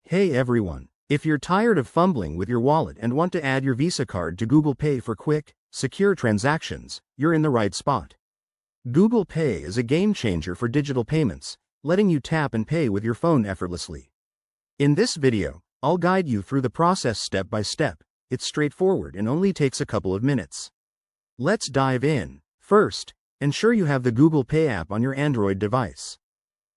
Hey everyone! If you're tired of fumbling with your wallet and want to add your Visa card to Google Pay for quick, secure transactions, you're in the right spot. Google Pay is a game changer for digital payments, letting you tap and pay with your phone effortlessly. In this video, I'll guide you through the process step by step. It's straightforward and only takes a couple of minutes. Let's dive in. First, ensure you have the Google Pay app on your Android device.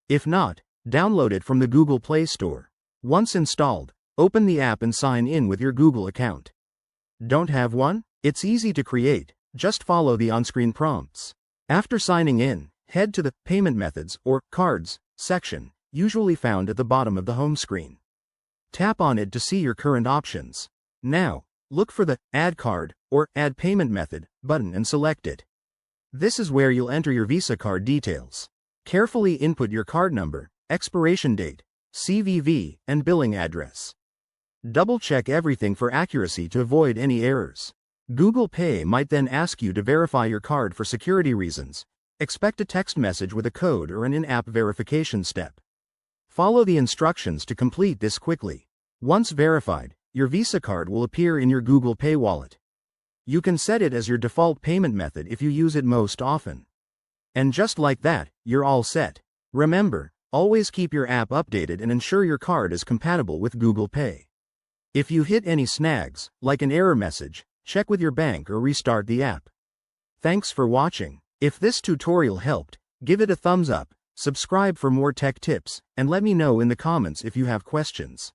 If not, download it from the Google Play Store. Once installed, open the app and sign in with your Google account. Don't have one? It's easy to create, just follow the on-screen prompts. After signing in, head to the Payment Methods or Cards section, usually found at the bottom of the home screen. Tap on it to see your current options. Now, look for the Add Card or Add Payment Method button and select it. This is where you'll enter your Visa card details. Carefully input your card number, expiration date, CVV, and billing address. Double-check everything for accuracy to avoid any errors. Google Pay might then ask you to verify your card for security reasons. Expect a text message with a code or an in-app verification step. Follow the instructions to complete this quickly. Once verified, your Visa card will appear in your Google Pay wallet. You can set it as your default payment method if you use it most often. And just like that, you're all set. Remember, always keep your app updated and ensure your card is compatible with Google Pay. If you hit any snags, like an error message, check with your bank or restart the app. Thanks for watching. If this tutorial helped, give it a thumbs up, subscribe for more tech tips, and let me know in the comments if you have questions.